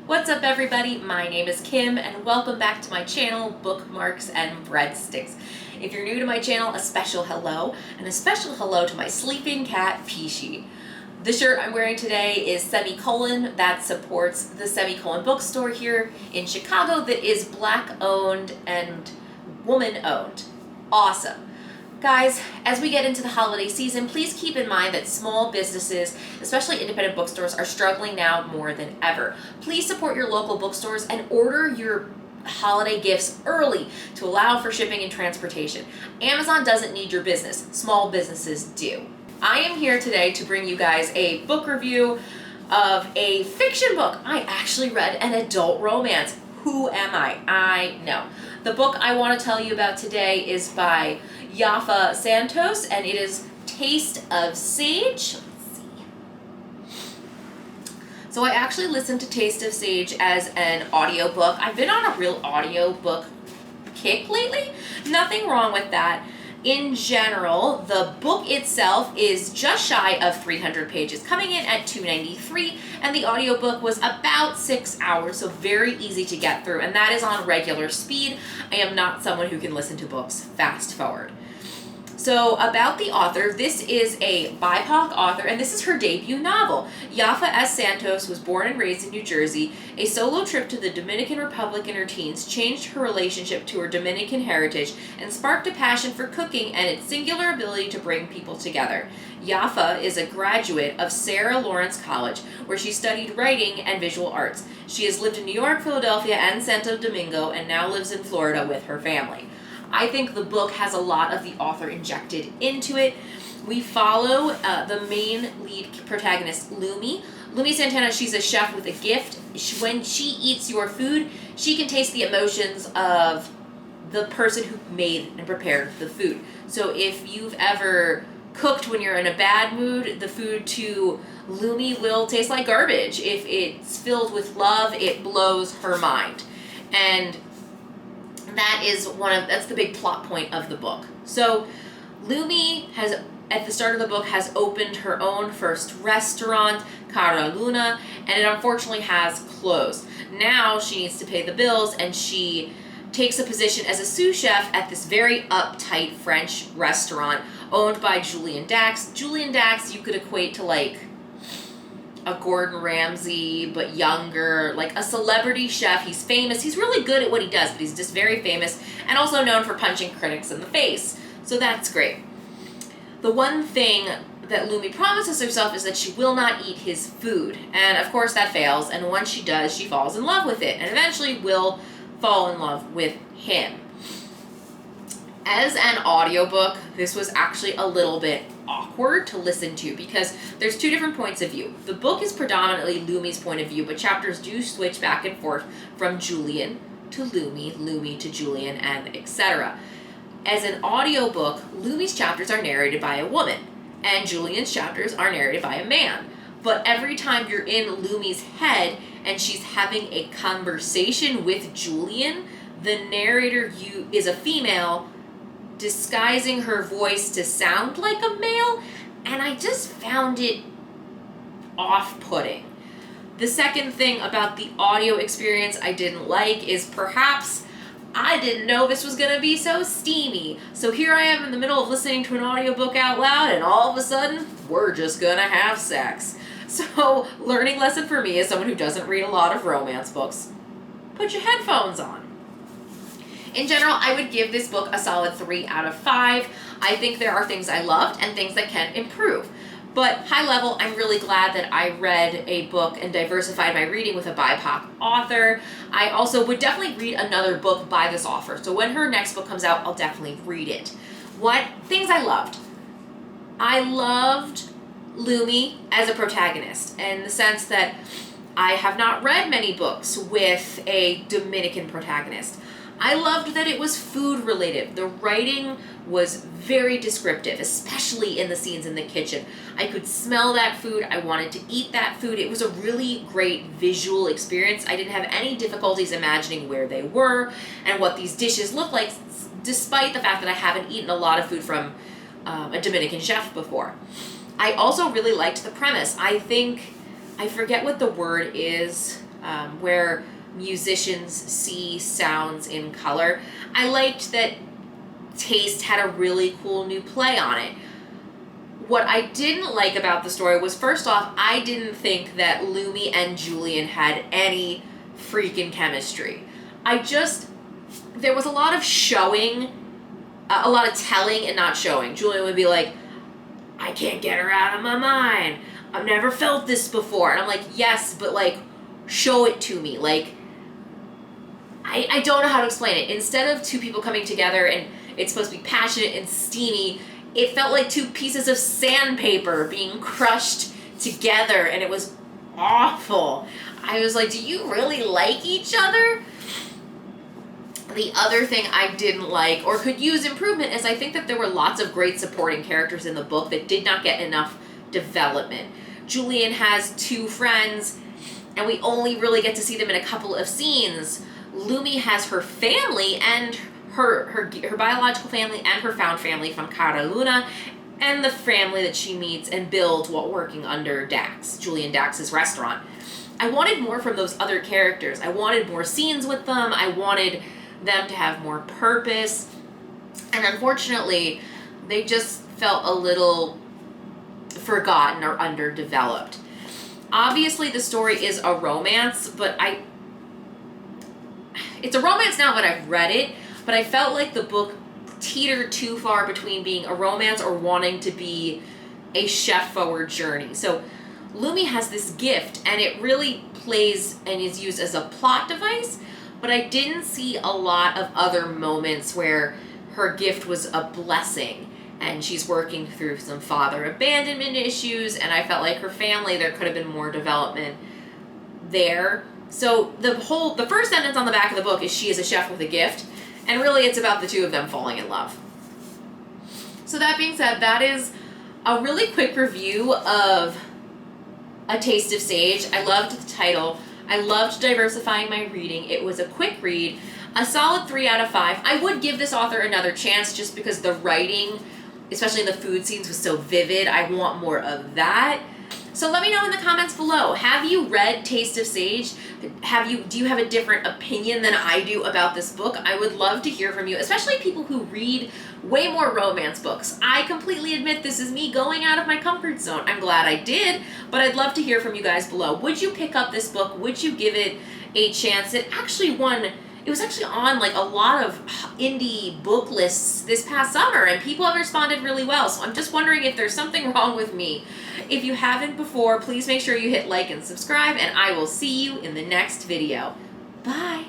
What's up everybody, my name is Kim and welcome back to my channel, Bookmarks and Breadsticks. If you're new to my channel, a special hello, and a special hello to my sleeping cat, Peachy. The shirt I'm wearing today is Semicolon, that supports the Semicolon bookstore here in Chicago that is Black owned and woman owned. Awesome. Guys, as we get into the holiday season, please keep in mind that small businesses, especially independent bookstores, are struggling now more than ever. Please support your local bookstores and order your holiday gifts early to allow for shipping and transportation. Amazon doesn't need your business, small businesses do. I am here today to bring you guys a book review of a fiction book. I actually read an adult romance. Who am I? I know. The book I want to tell you about today is by Yafa Santos, and it is Taste of Sage. Let's see. So I actually listened to Taste of Sage as an audiobook. I've been on a real audiobook kick lately. Nothing wrong with that. In general, the book itself is just shy of 300 pages, coming in at 293, and the audiobook was about 6 hours, so very easy to get through, and that is on regular speed. I am not someone who can listen to books fast forward. So about the author, this is a BIPOC author, and this is her debut novel. Yafa S. Santos was born and raised in New Jersey. A solo trip to the Dominican Republic in her teens changed her relationship to her Dominican heritage and sparked a passion for cooking and its singular ability to bring people together. Yafa is a graduate of Sarah Lawrence College, where she studied writing and visual arts. She has lived in New York, Philadelphia, and Santo Domingo, and now lives in Florida with her family. I think the book has a lot of the author injected into it. We follow the main lead protagonist, Lumi. Lumi Santana, she's a chef with a gift. When she eats your food, she can taste the emotions of the person who made and prepared the food. So if you've ever cooked when you're in a bad mood, the food to Lumi will taste like garbage. If it's filled with love, it blows her mind. And that's the big plot point of the book. So Lumi has, at the start of the book, has opened her own first restaurant, Cara Luna, and it unfortunately has closed. Now she needs to pay the bills, and she takes a position as a sous chef at this very uptight French restaurant owned by Julian Dax. Julian Dax you could equate to like a Gordon Ramsay, but younger, like a celebrity chef. He's famous. He's really good at what he does, but he's just very famous and also known for punching critics in the face. So that's great. The one thing that Lumi promises herself is that she will not eat his food. And of course that fails. And once she does, she falls in love with it and eventually will fall in love with him. As an audiobook, this was actually a little bit awkward to listen to because there's two different points of view. The book is predominantly Lumi's point of view, but chapters do switch back and forth from Julian to Lumi, Lumi to Julian, and etc. As an audiobook, Lumi's chapters are narrated by a woman, and Julian's chapters are narrated by a man. But every time you're in Lumi's head and she's having a conversation with Julian, the narrator is a female disguising her voice to sound like a male, and I just found it off-putting. The second thing about the audio experience I didn't like is perhaps I didn't know this was going to be so steamy. So here I am in the middle of listening to an audiobook out loud, and all of a sudden, we're just going to have sex. So, learning lesson for me as someone who doesn't read a lot of romance books, put your headphones on. In general, I would give this book a solid 3 out of 5. I think there are things I loved and things that can improve. But high level, I'm really glad that I read a book and diversified my reading with a BIPOC author. I also would definitely read another book by this author. So when her next book comes out, I'll definitely read it. What things I loved? I loved Lumi as a protagonist in the sense that I have not read many books with a Dominican protagonist. I loved that it was food related. The writing was very descriptive, especially in the scenes in the kitchen. I could smell that food. I wanted to eat that food. It was a really great visual experience. I didn't have any difficulties imagining where they were and what these dishes look like, despite the fact that I haven't eaten a lot of food from a Dominican chef before. I also really liked the premise. I forget what the word is. where musicians see sounds in color. I liked that Taste had a really cool new play on it. What I didn't like about the story was, first off, I didn't think that Lumi and Julian had any freaking chemistry. There was a lot of showing, a lot of telling and not showing. Julian would be like, I can't get her out of my mind. I've never felt this before. And I'm like, yes, but like, show it to me. Like, I don't know how to explain it. Instead of two people coming together and it's supposed to be passionate and steamy, it felt like two pieces of sandpaper being crushed together, and it was awful. I was like, do you really like each other? The other thing I didn't like, or could use improvement, is I think that there were lots of great supporting characters in the book that did not get enough development. Julian has two friends, and we only really get to see them in a couple of scenes. Lumi has her family, and her biological family and her found family from Cara Luna, and the family that she meets and builds while working under Dax, Julian Dax's restaurant. I wanted more from those other characters. I wanted more scenes with them. I wanted them to have more purpose. And unfortunately, they just felt a little forgotten or underdeveloped. Obviously, the story is a romance, but it's a romance now that I've read it, but I felt like the book teetered too far between being a romance or wanting to be a chef-forward journey. So Lumi has this gift, and it really plays and is used as a plot device, but I didn't see a lot of other moments where her gift was a blessing, and she's working through some father abandonment issues, and I felt like her family, there could have been more development there. So the first sentence on the back of the book is she is a chef with a gift, and really it's about the two of them falling in love. So that being said, that is a really quick review of A Taste of Sage. I loved the title. I loved diversifying my reading. It was a quick read, a solid 3 out of 5. I would give this author another chance just because the writing, especially in the food scenes, was so vivid. I want more of that. So let me know in the comments below. Have you read Taste of Sage? Do you have a different opinion than I do about this book? I would love to hear from you, especially people who read way more romance books. I completely admit this is me going out of my comfort zone. I'm glad I did, but I'd love to hear from you guys below. Would you pick up this book? Would you give it a chance? It was actually on like a lot of indie book lists this past summer, and people have responded really well. So I'm just wondering if there's something wrong with me. If you haven't before, please make sure you hit like and subscribe, and I will see you in the next video. Bye.